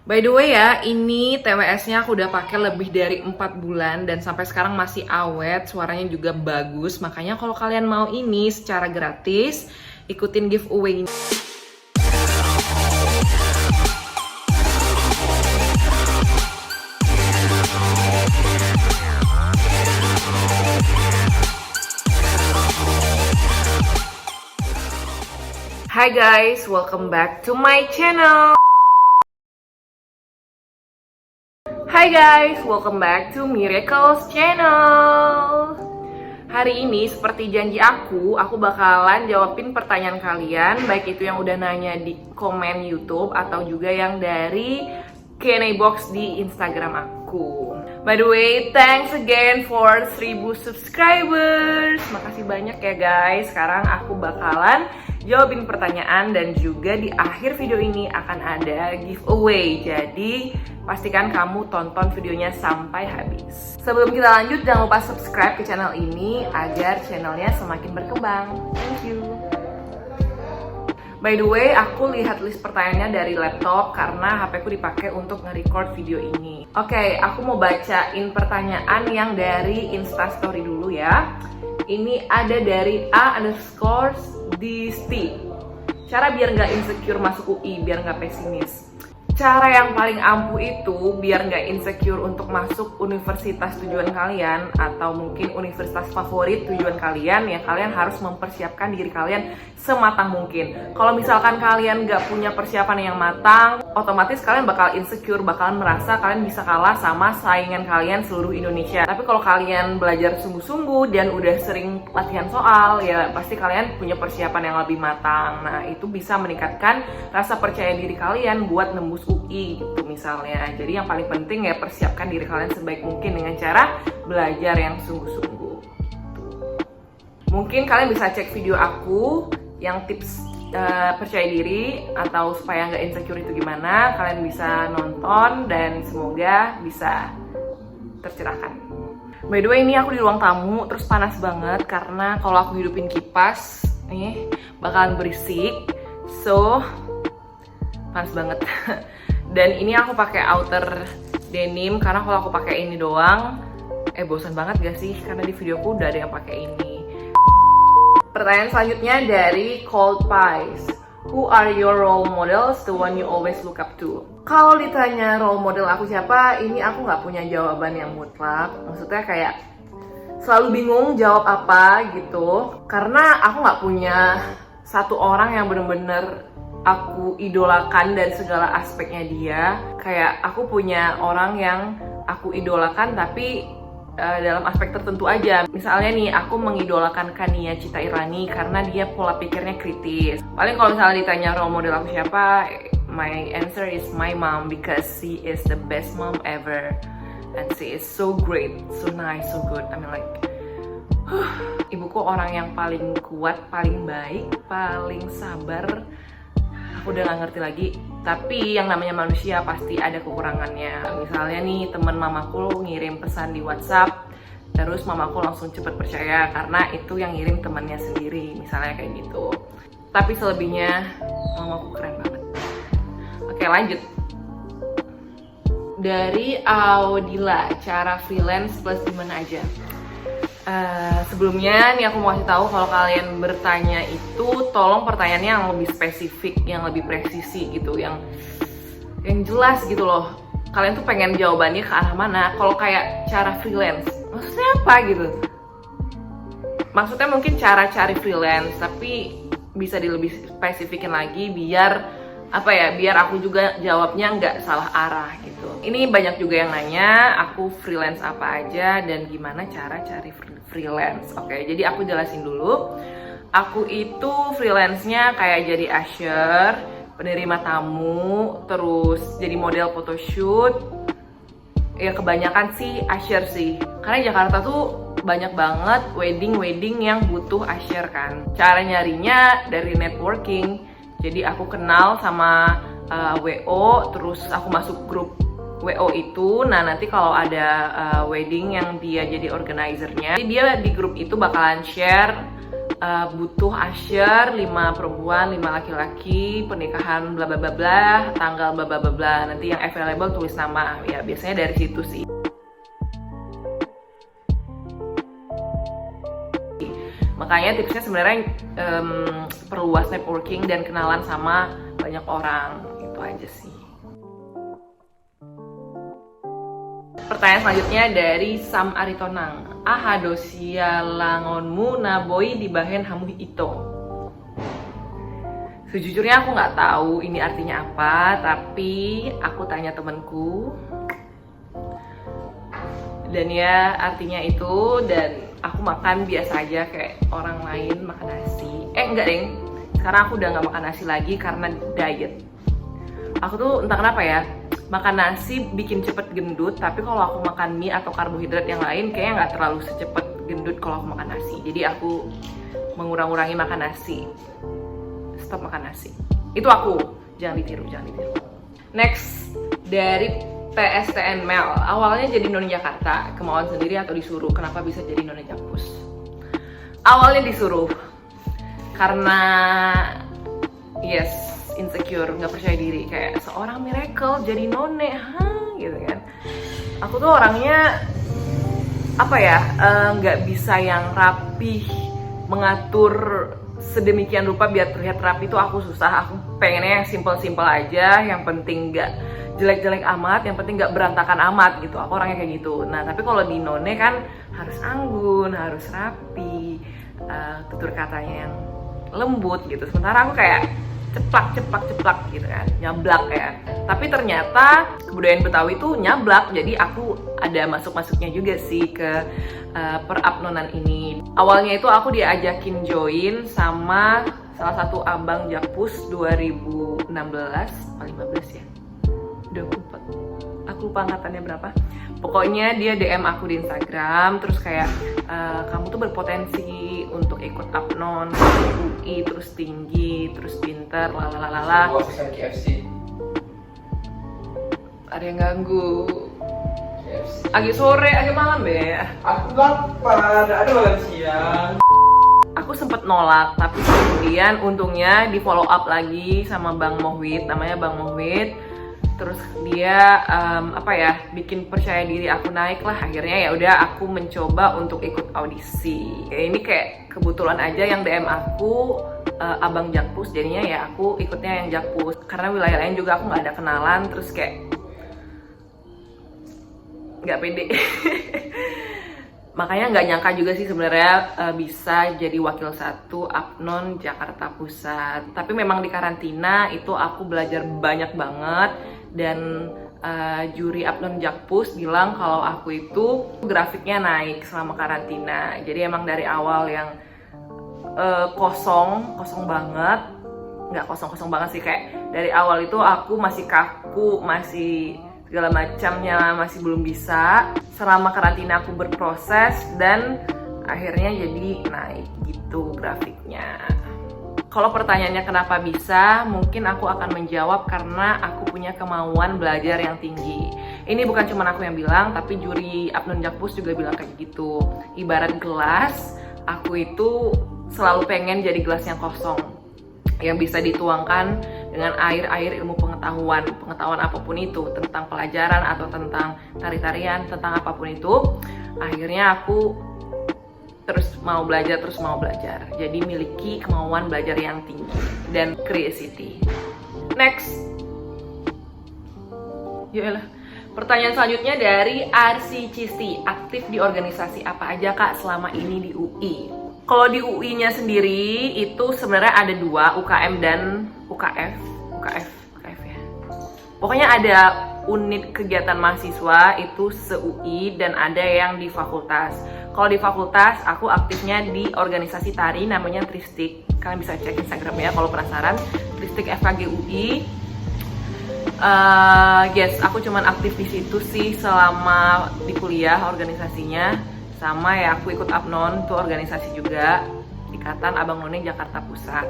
By the way ya, ini TWS-nya aku udah pakai lebih dari 4 bulan dan sampai sekarang masih awet, suaranya juga bagus. Makanya kalau kalian mau ini secara gratis, ikutin giveaway ini. Hi guys, welcome back to my channel. Hai guys, welcome back to Miracles Channel. Hari ini seperti janji aku bakalan jawabin pertanyaan kalian, baik itu yang udah nanya di komen YouTube atau juga yang dari Q&A box di Instagram aku. By the way, thanks again for 1000 subscribers. Makasih banyak ya guys. Sekarang aku bakalan jawabin pertanyaan dan juga di akhir video ini akan ada giveaway. Jadi pastikan kamu tonton videonya sampai habis. Sebelum kita lanjut, jangan lupa subscribe ke channel ini agar channelnya semakin berkembang. Thank you. By the way, aku lihat list pertanyaannya dari laptop karena HP ku dipakai untuk nge-record video ini. Oke, aku mau bacain pertanyaan yang dari Instastory dulu ya. Ini ada dari A_Disti. Cara biar nggak insecure masuk UI, biar nggak pesimis. Cara yang paling ampuh itu biar nggak insecure untuk masuk universitas tujuan kalian atau mungkin universitas favorit tujuan kalian, ya kalian harus mempersiapkan diri kalian sematang mungkin. Kalau misalkan kalian nggak punya persiapan yang matang, otomatis kalian bakal insecure, bakalan merasa kalian bisa kalah sama saingan kalian seluruh Indonesia. Tapi kalau kalian belajar sungguh-sungguh dan udah sering latihan soal, ya pasti kalian punya persiapan yang lebih matang. Nah, itu bisa meningkatkan rasa percaya diri kalian buat nembus UI gitu misalnya. Jadi yang paling penting ya persiapkan diri kalian sebaik mungkin dengan cara belajar yang sungguh-sungguh. Mungkin kalian bisa cek video aku yang tips percaya diri atau supaya nggak insecure itu gimana. Kalian bisa nonton dan semoga bisa tercerahkan. By the way, ini aku di ruang tamu terus panas banget karena kalau aku hidupin kipas nih bakalan berisik. So panas banget. Dan ini aku pakai outer denim karena kalau aku pakai ini doang bosan banget gak sih, karena di videoku udah ada yang pakai ini. Pertanyaan selanjutnya dari Cold Pies. Who are your role models, the one you always look up to? Kalau ditanya role model aku siapa, ini aku nggak punya jawaban yang mutlak. Maksudnya kayak selalu bingung jawab apa gitu, karena aku nggak punya satu orang yang bener-bener aku idolakan dari segala aspeknya dia. Kayak aku punya orang yang aku idolakan tapi dalam aspek tertentu aja. Misalnya nih, aku mengidolakan Kania Cita Irani karena dia pola pikirnya kritis. Paling kalau misalnya ditanya role model aku siapa, my answer is my mom because she is the best mom ever and she is so great, so nice, so good. I mean like ibuku orang yang paling kuat, paling baik, paling sabar. Aku udah gak ngerti lagi, tapi yang namanya manusia pasti ada kekurangannya. Misalnya nih, temen mamaku ngirim pesan di WhatsApp, terus mamaku langsung cepet percaya karena itu yang ngirim temennya sendiri, misalnya kayak gitu. Tapi selebihnya mamaku keren banget. Oke, lanjut. Dari Audila, cara freelance plus gimana aja? Sebelumnya nih aku mau kasih tahu kalau kalian bertanya itu tolong pertanyaannya yang lebih spesifik, yang lebih presisi gitu, yang jelas gitu loh. Kalian tuh pengen jawabannya ke arah mana? Kalau kayak cara freelance, maksudnya apa gitu? Maksudnya mungkin cara cari freelance, tapi bisa lebih spesifikin lagi biar biar aku juga jawabnya nggak salah arah gitu. Ini banyak juga yang nanya aku freelance apa aja dan gimana cara cari freelance. Oke, jadi aku jelasin dulu. Aku itu freelance-nya kayak jadi usher, penerima tamu, terus jadi model photoshoot. Ya kebanyakan sih usher sih, karena Jakarta tuh banyak banget wedding yang butuh usher kan. Cara nyarinya dari networking. Jadi aku kenal sama WO, terus aku masuk grup WO itu. Nah nanti kalau ada wedding yang dia jadi organizernya, dia di grup itu bakalan share butuh usher 5 perempuan 5 laki-laki, pernikahan bla bla bla bla, tanggal bla bla bla bla. Nanti yang available tulis nama, ya biasanya dari situ sih. Makanya tipsnya sebenarnya perluas networking dan kenalan sama banyak orang, itu aja sih. Pertanyaan selanjutnya dari Sam Aritonang. Ahadosia langonmu naboi dibahen hamu ito. Sejujurnya aku nggak tahu ini artinya apa, tapi aku tanya temanku. Dan ya artinya itu, dan aku makan biasa aja kayak orang lain makan nasi. Enggak deng, sekarang aku udah nggak makan nasi lagi karena diet. Aku tuh entah kenapa ya, makan nasi bikin cepet gendut, tapi kalau aku makan mie atau karbohidrat yang lain kayaknya nggak terlalu secepat gendut kalau aku makan nasi. Jadi aku mengurang-urangi makan nasi, stop makan nasi. Itu aku, jangan ditiru. Next dari PSTN Mel. Awalnya jadi noni Jakarta, kemauan sendiri atau disuruh? Kenapa bisa jadi noni Jakpus? Awalnya disuruh, karena yes, insecure, nggak percaya diri, kayak seorang miracle jadi none, gitu kan. Aku tuh orangnya apa ya, nggak bisa yang rapih, mengatur sedemikian rupa biar terlihat rapi, itu aku susah. Aku pengennya yang simple aja, yang penting nggak jelek-jelek amat, yang penting nggak berantakan amat gitu. Aku orangnya kayak gitu. Nah tapi kalau di none kan harus anggun, harus rapi, tutur katanya yang lembut gitu. Sementara aku kayak ceplak gitu kan, nyablak ya. Tapi ternyata kebudayaan Betawi itu nyablak, jadi aku ada masuknya juga sih ke perapnonan ini. Awalnya itu aku diajakin join sama salah satu abang Jakpus 2016 atau 15 ya, 24, aku lupa angkatannya berapa. Pokoknya dia DM aku di Instagram, terus kayak kamu tuh berpotensi untuk ikut apnon UI, terus tinggi, terus pinter, lalalala. KFC. Ada yang ganggu. Agak sore, agak malam ya. Aku lapar, ada malam siang. Aku sempet nolak, tapi kemudian untungnya di follow up lagi sama Bang Mohwit, namanya Bang Mohwit. Terus dia bikin percaya diri aku naik lah. Akhirnya ya udah aku mencoba untuk ikut audisi. Ya, ini kayak kebetulan aja yang DM aku abang Jakpus, jadinya ya aku ikutnya yang Jakpus. Karena wilayah lain juga aku nggak ada kenalan, terus kayak nggak pede. Makanya nggak nyangka juga sih sebenarnya bisa jadi wakil 1 Apnon Jakarta Pusat. Tapi memang di karantina itu aku belajar banyak banget, dan juri Apnon Jakpus bilang kalau aku itu grafiknya naik selama karantina. Jadi emang dari awal yang kosong banget, nggak kosong banget sih, kayak dari awal itu aku masih kaku, masih segala macamnya masih belum bisa. Selama karantina aku berproses dan akhirnya jadi naik gitu grafiknya. Kalau pertanyaannya kenapa bisa, mungkin aku akan menjawab karena aku punya kemauan belajar yang tinggi. Ini bukan cuma aku yang bilang, tapi juri Apnon Jakpus juga bilang kayak gitu. Ibarat gelas, aku itu selalu pengen jadi gelas yang kosong, yang bisa dituangkan dengan air ilmu pengetahuan apapun itu, tentang pelajaran atau tentang tari-tarian, tentang apapun itu. Akhirnya aku terus mau belajar, jadi miliki kemauan belajar yang tinggi dan curiosity. Next, yaelah. Pertanyaan selanjutnya dari Arsi Cisti. Aktif di organisasi apa aja kak selama ini di UI? Kalau di UI-nya sendiri itu sebenarnya ada 2, UKM dan UKF ya. Pokoknya ada unit kegiatan mahasiswa itu se-UI dan ada yang di fakultas. Kalau di fakultas aku aktifnya di organisasi tari namanya Tristik. Kalian bisa cek Instagramnya kalau penasaran, Tristik FKG UI. Yes, aku cuman aktif di situ sih selama di kuliah organisasinya. Sama ya, aku ikut Apnon, tuh organisasi juga, Ikatan Abang None Jakarta Pusat.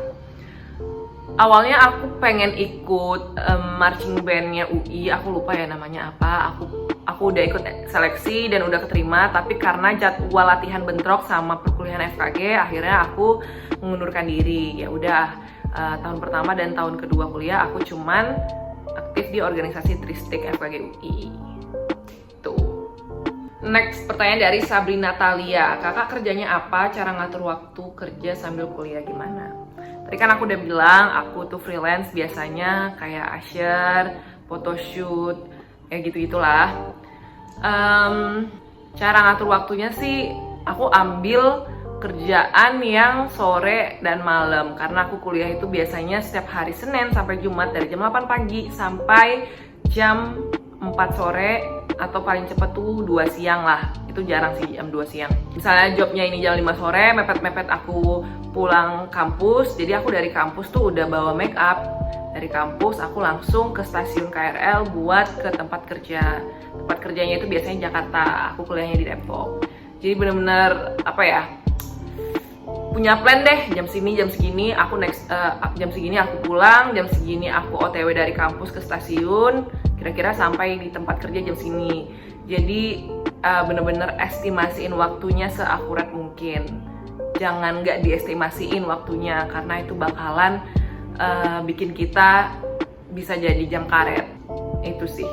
Awalnya aku pengen ikut marching bandnya UI, aku lupa ya namanya apa. Aku aku udah ikut seleksi dan udah keterima, tapi karena jadwal latihan bentrok sama perkuliahan FKG, akhirnya aku mengundurkan diri. Ya udah, tahun pertama dan tahun kedua kuliah aku cuman aktif di organisasi Tristik FKG UI. Tuh. Next, pertanyaan dari Sabrina Talia. Kakak kerjanya apa? Cara ngatur waktu kerja sambil kuliah gimana? Tadi kan aku udah bilang, aku tuh freelance biasanya kayak usher, photoshoot, kayak gitu-gitulah. Cara ngatur waktunya sih, aku ambil kerjaan yang sore dan malam. Karena aku kuliah itu biasanya setiap hari Senin sampai Jumat dari jam 8 pagi sampai jam 4 sore, atau paling cepet tuh 2 siang lah. Itu jarang sih jam 2 siang. Misalnya jobnya ini jam 5 sore, mepet-mepet aku pulang kampus. Jadi aku dari kampus tuh udah bawa make up. Dari kampus aku langsung ke stasiun KRL buat ke tempat kerja. Tempat kerjanya itu biasanya Jakarta, aku kuliahnya di Depok. Jadi bener-bener apa ya, punya plan deh, jam segini aku jam segini aku pulang, jam segini aku OTW dari kampus ke stasiun, kira-kira sampai di tempat kerja jam segini. Jadi bener-bener estimasiin waktunya seakurat mungkin. Jangan nggak diestimasiin waktunya, karena itu bakalan bikin kita bisa jadi jam karet. Itu sih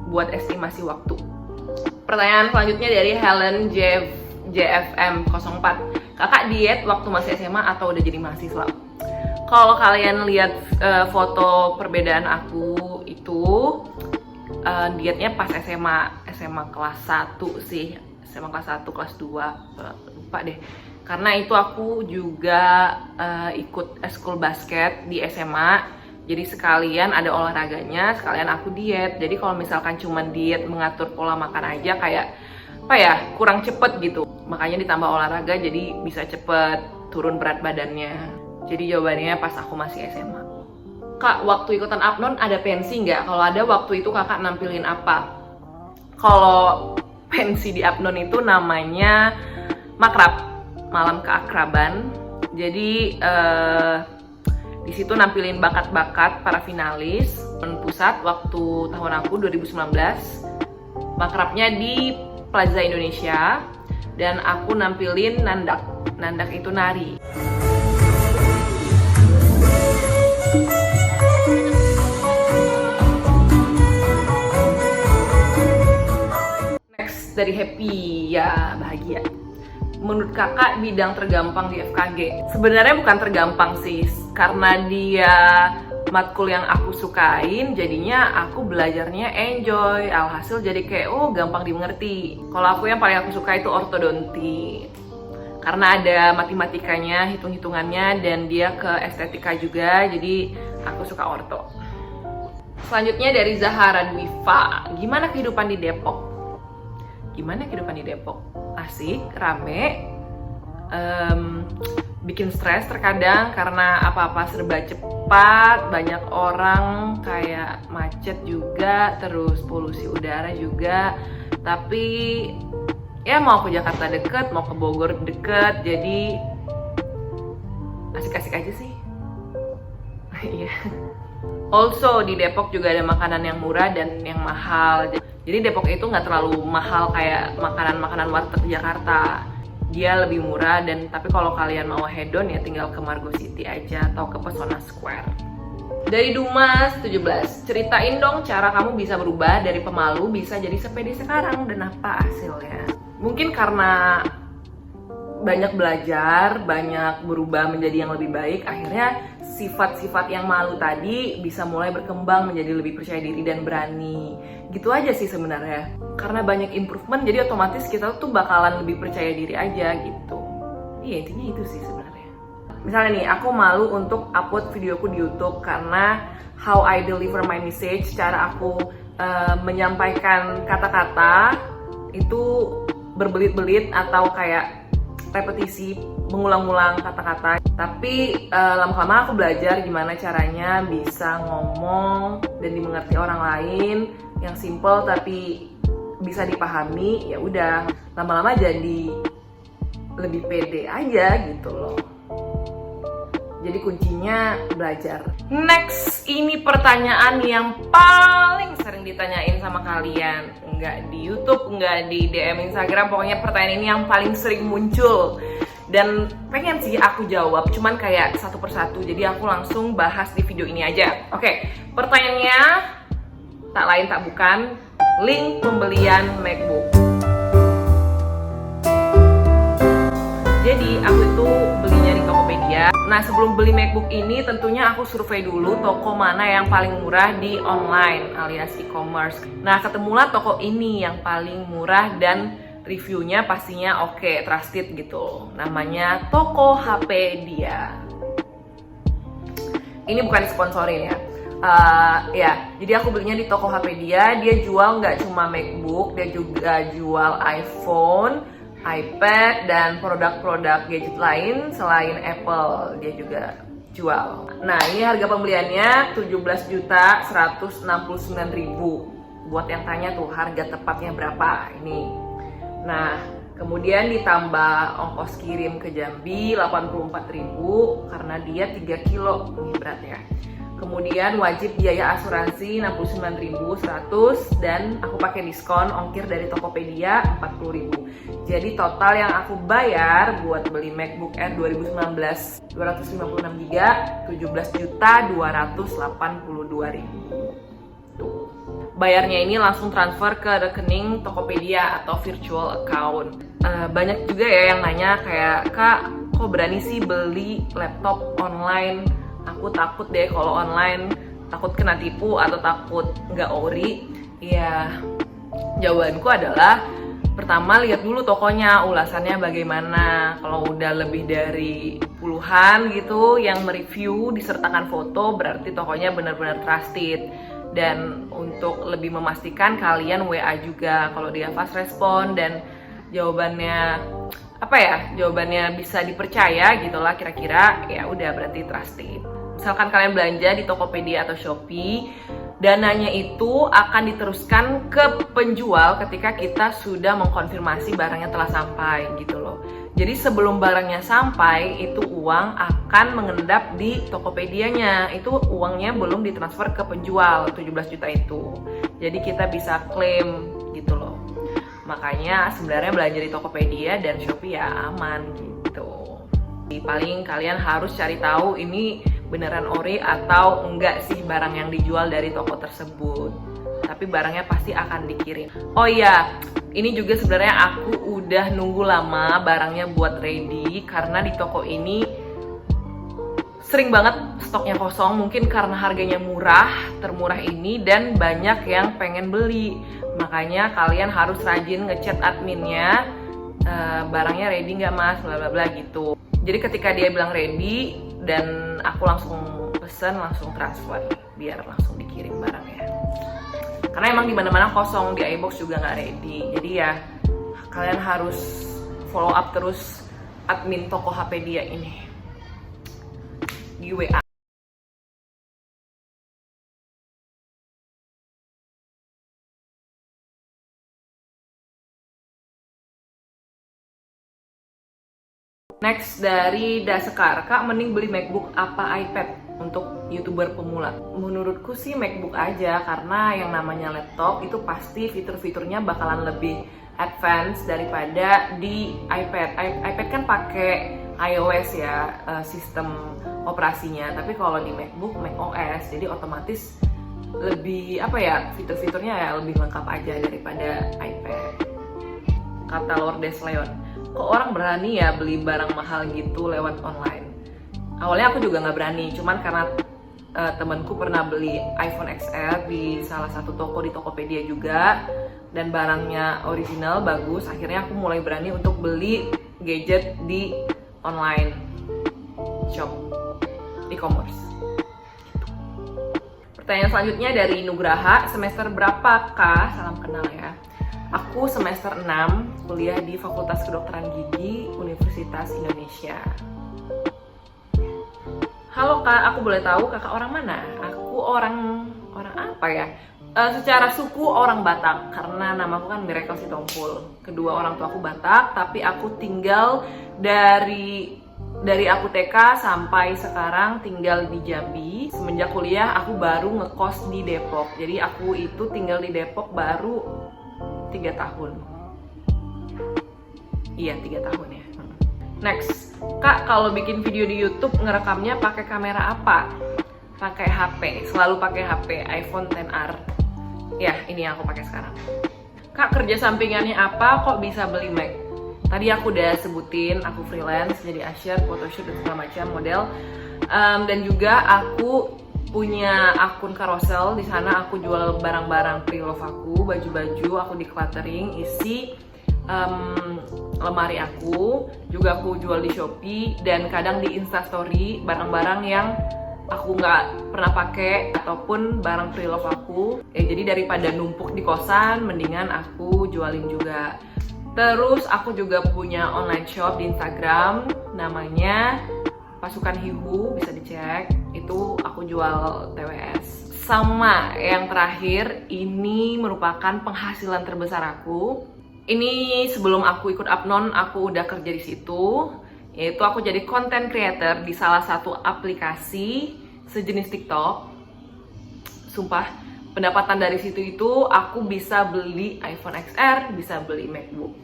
buat estimasi waktu. Pertanyaan selanjutnya dari Helen JFM 04. Kakak diet waktu masih SMA atau udah jadi mahasiswa? Kalau kalian lihat foto perbedaan aku itu dietnya pas SMA kelas 1 sih. SMA kelas 1, kelas 2, lupa deh. Karena itu aku juga ikut eskul basket di SMA. Jadi sekalian ada olahraganya, sekalian aku diet. Jadi kalau misalkan cuma diet mengatur pola makan aja kayak apa ya, kurang cepet gitu. Makanya ditambah olahraga jadi bisa cepet turun berat badannya. Jadi jawabannya pas aku masih SMA. Kak, waktu ikutan Apnon ada pensi nggak? Kalau ada, waktu itu kakak nampilin apa? Kalau pensi di Apnon itu namanya makrab, malam keakraban. Jadi di situ nampilin bakat-bakat para finalis pusat waktu tahun aku 2019. Makrabnya di Plaza Indonesia dan aku nampilin nandak. Nandak itu nari. Next dari Happy, ya bahagia. Menurut kakak bidang tergampang di FKG? Sebenarnya bukan tergampang sih, karena dia matkul yang aku sukain, jadinya aku belajarnya enjoy. Alhasil jadi kayak gampang dimengerti. Kalau aku yang paling aku suka itu ortodonti, karena ada matematikanya, hitung-hitungannya, dan dia ke estetika juga, jadi aku suka orto. Selanjutnya dari Zahara Dwifa. Gimana kehidupan di Depok? Gimana kehidupan di Depok? Asik, rame, bikin stres terkadang karena apa-apa serba cepat, banyak orang, kayak macet juga, terus polusi udara juga. Tapi ya mau ke Jakarta deket, mau ke Bogor deket, jadi asik-asik aja sih. Iya. Also di Depok juga ada makanan yang murah dan yang mahal. Jadi Depok itu nggak terlalu mahal kayak makanan-makanan warteg Jakarta. Dia lebih murah, dan tapi kalau kalian mau hedon ya tinggal ke Margo City aja atau ke Pesona Square. Dari Dumas 17, ceritain dong cara kamu bisa berubah dari pemalu bisa jadi sepede sekarang dan apa hasilnya. Mungkin karena banyak belajar, banyak berubah menjadi yang lebih baik, akhirnya sifat-sifat yang malu tadi bisa mulai berkembang menjadi lebih percaya diri dan berani. Gitu aja sih sebenarnya. Karena banyak improvement, jadi otomatis kita tuh bakalan lebih percaya diri aja gitu. Iya, intinya itu sih sebenarnya. Misalnya nih, aku malu untuk upload videoku di YouTube karena how I deliver my message, cara aku menyampaikan kata-kata itu berbelit-belit atau kayak repetisi, mengulang-ulang kata-kata. Tapi lama-lama aku belajar gimana caranya bisa ngomong dan dimengerti orang lain, yang simple tapi bisa dipahami. Ya udah, lama-lama jadi lebih pede aja gitu loh. Jadi kuncinya belajar. Next, ini pertanyaan yang paling sering sering ditanyain sama kalian, nggak di YouTube, nggak di DM Instagram, pokoknya pertanyaan ini yang paling sering muncul dan pengen sih aku jawab, cuman kayak satu persatu, jadi aku langsung bahas di video ini aja. Oke, pertanyaannya tak lain tak bukan link pembelian MacBook. Jadi aku itu belinya di Tokopedia. Nah, sebelum beli MacBook ini tentunya aku survei dulu toko mana yang paling murah di online alias e-commerce. Nah, ketemulah toko ini yang paling murah dan reviewnya pastinya oke, trusted gitu. Namanya Tokopedia. Ini bukan sponsorin ya. Jadi aku belinya di Tokopedia. Dia jual nggak cuma MacBook, dia juga jual iPhone, iPad, dan produk-produk gadget lain selain Apple dia juga jual. Nah, ini harga pembeliannya 17.169.000. Buat yang tanya tuh harga tepatnya berapa ini. Nah, kemudian ditambah ongkos kirim ke Jambi 84.000 karena dia 3 kilo ini beratnya. Kemudian wajib biaya asuransi 69.100 dan aku pakai diskon ongkir dari Tokopedia 40.000. Jadi total yang aku bayar buat beli MacBook Air 2019 256GB 17.282.000. Tuh. Bayarnya ini langsung transfer ke rekening Tokopedia atau virtual account. Banyak juga ya yang nanya kayak, "Kak, kok berani sih beli laptop online? Aku takut deh kalau online, takut kena tipu atau takut nggak ori." Ya, jawabanku adalah pertama lihat dulu tokonya, ulasannya bagaimana. Kalau udah lebih dari puluhan gitu yang mereview disertakan foto, berarti tokonya benar-benar trusted. Dan untuk lebih memastikan kalian WA juga kalau dia fast respon dan jawabannya jawabannya bisa dipercaya gitulah kira-kira, ya udah berarti trusted. Misalkan kalian belanja di Tokopedia atau Shopee, dananya itu akan diteruskan ke penjual ketika kita sudah mengkonfirmasi barangnya telah sampai gitu loh. Jadi sebelum barangnya sampai itu uang akan mengendap di Tokopedianya. Itu uangnya belum ditransfer ke penjual 17 juta itu. Jadi kita bisa klaim gitu loh. Makanya sebenarnya belanja di Tokopedia dan Shopee ya aman gitu. Paling kalian harus cari tahu ini beneran ori atau enggak sih barang yang dijual dari toko tersebut. Tapi barangnya pasti akan dikirim. Oh iya, ini juga sebenarnya aku udah nunggu lama barangnya buat ready karena di toko ini sering banget stoknya kosong, mungkin karena harganya murah, termurah ini dan banyak yang pengen beli. Makanya kalian harus rajin ngechat adminnya, barangnya ready nggak mas, bla bla bla gitu. Jadi ketika dia bilang ready dan aku langsung pesen, langsung transfer biar langsung dikirim barangnya. Karena emang di mana-mana kosong, di iBox juga nggak ready. Jadi ya kalian harus follow up terus admin Tokopedia ini di WA. Next dari Dasekar, Kak mending beli MacBook apa iPad untuk YouTuber pemula? Menurutku sih MacBook aja, karena yang namanya laptop itu pasti fitur-fiturnya bakalan lebih advance daripada di iPad. iPad kan pakai iOS ya, sistem operasinya, tapi kalau di MacBook macOS, jadi otomatis lebih fitur-fiturnya ya lebih lengkap aja daripada iPad. Kata Lordes Leon. Kok orang berani ya beli barang mahal gitu lewat online? Awalnya aku juga nggak berani, cuman karena temanku pernah beli iPhone XR di salah satu toko di Tokopedia juga dan barangnya original bagus, akhirnya aku mulai berani untuk beli gadget di online shop e-commerce. Pertanyaan selanjutnya dari Nugraha, semester berapa Kak? Salam kenal ya. Aku semester 6, kuliah di Fakultas Kedokteran Gigi Universitas Indonesia. Halo Kak, aku boleh tahu Kakak orang mana? Aku orang apa ya? Secara suku orang Batak, karena namaku kan Miracle Sitompul. Kedua orang tua aku Batak, tapi aku tinggal dari Dari aku TK sampai sekarang tinggal di Jambi. Semenjak kuliah aku baru ngekos di Depok. Jadi aku itu tinggal di Depok baru 3 tahun. Iya, 3 tahun ya. Next, Kak, kalau bikin video di YouTube ngerekamnya pakai kamera apa? Pakai HP, selalu pakai HP iPhone XR. Ya, ini yang aku pakai sekarang. Kak, kerja sampingannya apa? Kok bisa beli Mac? Tadi aku udah sebutin, aku freelance jadi usher, photoshoot dan segala macam model. Dan juga aku punya akun carousel. Di sana aku jual barang-barang pre-love aku, baju-baju, aku decluttering, isi lemari aku. Juga aku jual di Shopee dan kadang di Instastory barang-barang yang aku nggak pernah pakai ataupun barang pre-love aku. Jadi daripada numpuk di kosan, mendingan aku jualin juga. Terus aku juga punya online shop di Instagram, namanya Pasukan Hihu, bisa dicek. Itu aku jual TWS. Sama yang terakhir, ini merupakan penghasilan terbesar aku. Ini sebelum aku ikut Apnon, aku udah kerja di situ. Yaitu aku jadi content creator di salah satu aplikasi sejenis TikTok. Sumpah, pendapatan dari situ itu aku bisa beli iPhone XR, bisa beli MacBook.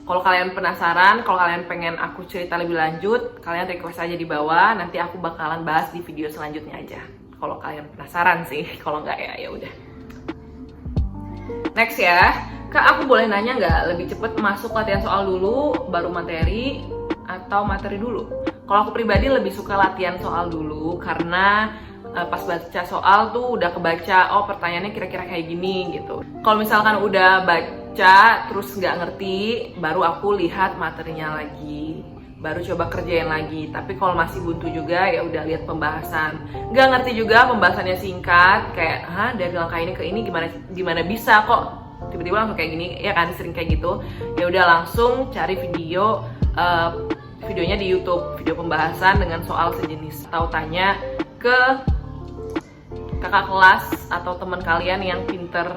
Kalau kalian penasaran, kalau kalian pengen aku cerita lebih lanjut, kalian request aja di bawah. Nanti aku bakalan bahas di video selanjutnya aja. Kalau kalian penasaran sih, kalau nggak ya udah. Next ya, Kak, aku boleh nanya nggak lebih cepet masuk latihan soal dulu, baru materi, atau materi dulu? Kalau aku pribadi lebih suka latihan soal dulu karena pas baca soal tuh udah kebaca, oh pertanyaannya kira-kira kayak gini gitu. Kalau misalkan udah baca terus nggak ngerti, baru aku lihat materinya lagi, baru coba kerjain lagi. Tapi kalau masih buntu juga ya udah lihat pembahasan. Nggak ngerti juga pembahasannya singkat, kayak dari langkah ini ke ini gimana bisa kok tiba-tiba langsung kayak gini, ya kan, sering kayak gitu. Ya udah langsung cari videonya di YouTube, video pembahasan dengan soal sejenis, atau tanya ke kakak kelas atau teman kalian yang pinter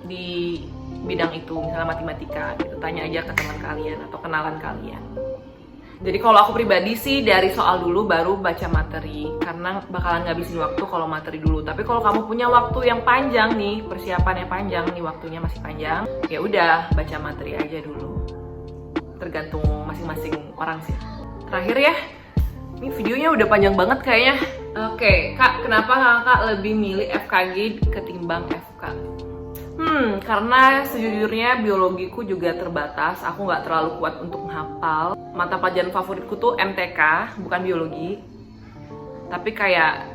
di bidang itu, misalnya matematika gitu, tanya aja ke teman kalian atau kenalan kalian. Jadi kalau aku pribadi sih dari soal dulu baru baca materi, karena bakalan ngabisin waktu kalau materi dulu. Tapi kalau kamu punya waktu yang panjang nih, persiapannya panjang nih, waktunya masih panjang, ya udah baca materi aja dulu. Tergantung masing-masing orang sih. Terakhir ya, ini videonya udah panjang banget kayaknya. Oke, Kak, kenapa Kakak lebih milih FKG ketimbang FK? Karena sejujurnya biologiku juga terbatas. Aku nggak terlalu kuat untuk menghafal. Mata pelajaran favoritku tuh MTK, bukan biologi. Tapi kayak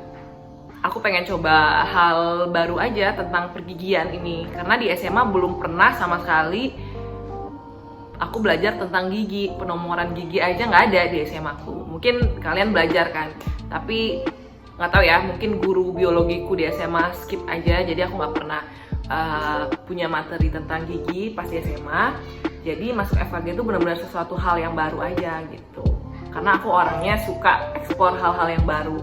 aku pengen coba hal baru aja tentang pergigian ini. Karena di SMA belum pernah sama sekali aku belajar tentang gigi. Penomoran gigi aja nggak ada di SMA aku. Mungkin kalian belajar kan, tapi nggak tahu ya, mungkin guru biologiku di SMA skip aja, jadi aku nggak pernah punya materi tentang gigi pas di SMA. Jadi masuk FKG itu benar-benar sesuatu hal yang baru aja gitu, karena aku orangnya suka eksplor hal-hal yang baru.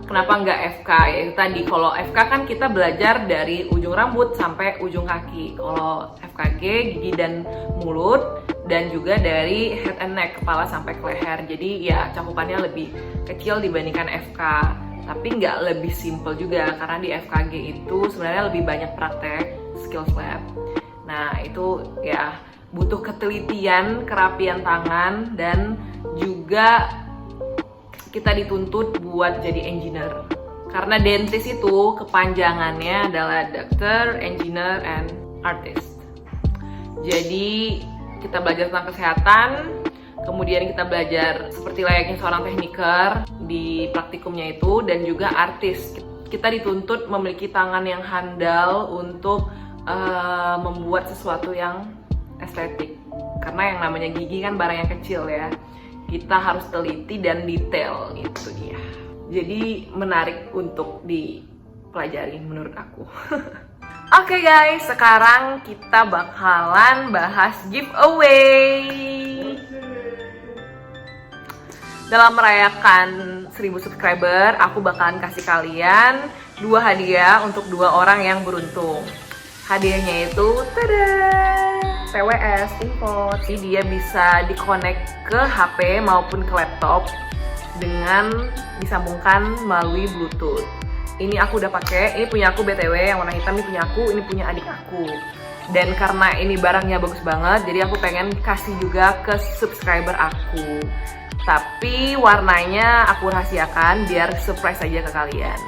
Kenapa nggak FK? Ya itu tadi, kalau FK kan kita belajar dari ujung rambut sampai ujung kaki. Kalau FKG gigi dan mulut, dan juga dari head and neck, kepala sampai ke leher. Jadi ya cakupannya lebih kecil dibandingkan FK. Tapi nggak lebih simple juga, karena di FKG itu sebenarnya lebih banyak praktek, skills lab. Nah itu ya butuh ketelitian, kerapian tangan, dan juga kita dituntut buat jadi engineer. Karena dentist itu kepanjangannya adalah doctor, engineer, and artist. Jadi kita belajar tentang kesehatan, kemudian kita belajar seperti layaknya seorang tekniker di praktikumnya itu, dan juga artis. Kita dituntut memiliki tangan yang handal untuk membuat sesuatu yang estetik. Karena yang namanya gigi kan barang yang kecil ya. Kita harus teliti dan detail, itu dia. Jadi menarik untuk dipelajari menurut aku. Oke guys, sekarang kita bakalan bahas giveaway. Dalam merayakan 1000 subscriber, aku bakalan kasih kalian 2 hadiah untuk 2 orang yang beruntung. Hadiahnya itu, tada! TWS info. Jadi dia bisa di-connect ke HP maupun ke laptop dengan disambungkan melalui Bluetooth. Ini aku udah pakai, ini punya aku BTW, yang warna hitam ini punya aku, ini punya adik aku. Dan karena ini barangnya bagus banget, jadi aku pengen kasih juga ke subscriber aku. Tapi warnanya aku rahasiakan biar surprise aja ke kalian.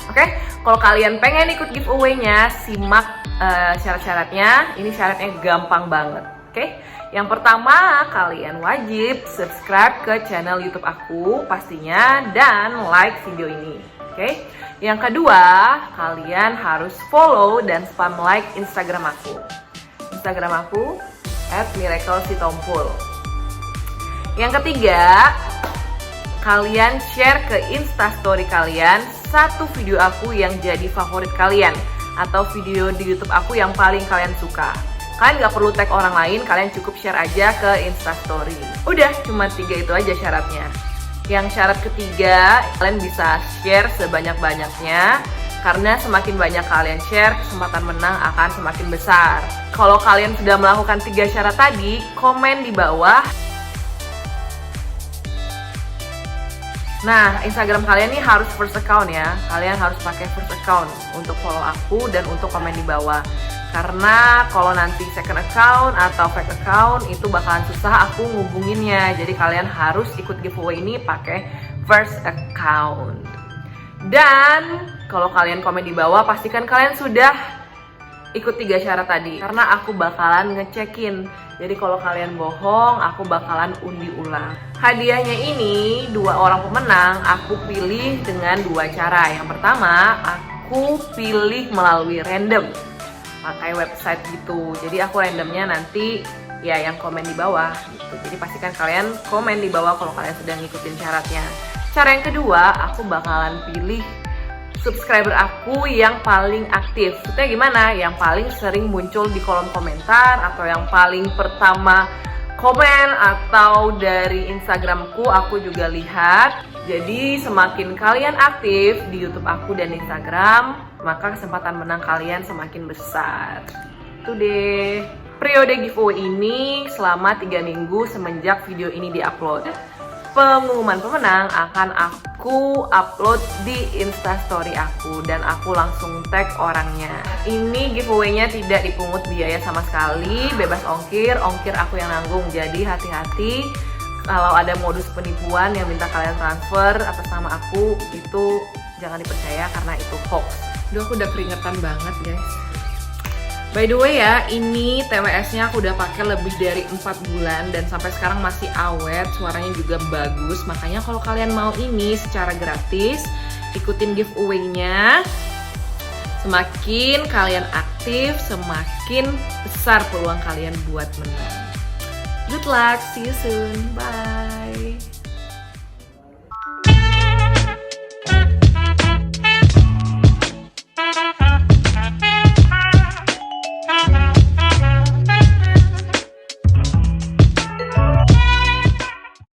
Oke, kalau kalian pengen ikut giveaway-nya, simak syarat-syaratnya. Ini syaratnya gampang banget. Oke, yang pertama kalian wajib subscribe ke channel YouTube aku pastinya dan like video ini. Oke, yang kedua kalian harus follow dan spam like Instagram aku. Instagram aku @miraclesitompul. Yang ketiga, kalian share ke Instastory kalian satu video aku yang jadi favorit kalian atau video di YouTube aku yang paling kalian suka. Kalian gak perlu tag orang lain, kalian cukup share aja ke Instastory. Udah, cuma 3 itu aja syaratnya. Yang syarat ketiga, kalian bisa share sebanyak-banyaknya karena semakin banyak kalian share, kesempatan menang akan semakin besar. Kalau kalian sudah melakukan 3 syarat tadi, komen di bawah. Nah, Instagram kalian nih harus first account ya. Kalian harus pakai first account untuk follow aku dan untuk komen di bawah. Karena kalau nanti second account atau fake account itu bakalan susah aku ngubunginnya. Jadi kalian harus ikut giveaway ini pakai first account. Dan kalau kalian komen di bawah, pastikan kalian sudah ikut 3 syarat tadi. Karena aku bakalan ngecekin. Jadi kalau kalian bohong, aku bakalan undi ulang. Hadiahnya ini 2 orang pemenang aku pilih dengan 2 cara. Yang pertama, aku pilih melalui random, pakai website gitu. Jadi aku randomnya nanti ya yang komen di bawah gitu. Jadi pastikan kalian komen di bawah kalau kalian sudah ngikutin syaratnya. Cara yang kedua, aku bakalan pilih subscriber aku yang paling aktif. Maksudnya gimana? Yang paling sering muncul di kolom komentar atau yang paling pertama komen atau dari Instagramku aku juga lihat. Jadi semakin kalian aktif di YouTube aku dan Instagram, maka kesempatan menang kalian semakin besar. Itu deh. Periode giveaway ini selama 3 minggu semenjak video ini diupload. Pengumuman pemenang akan aku upload di Instastory aku dan aku langsung tag orangnya. Ini giveaway-nya tidak dipungut biaya sama sekali, bebas ongkir aku yang nanggung. Jadi hati-hati kalau ada modus penipuan yang minta kalian transfer atas nama aku, itu jangan dipercaya karena itu hoax. Duh, aku udah keringetan banget guys. By the way ya, ini TWS-nya aku udah pakai lebih dari 4 bulan dan sampai sekarang masih awet, suaranya juga bagus. Makanya kalau kalian mau ini secara gratis, ikutin giveaway-nya. Semakin kalian aktif, semakin besar peluang kalian buat menang. Good luck, see you soon, bye.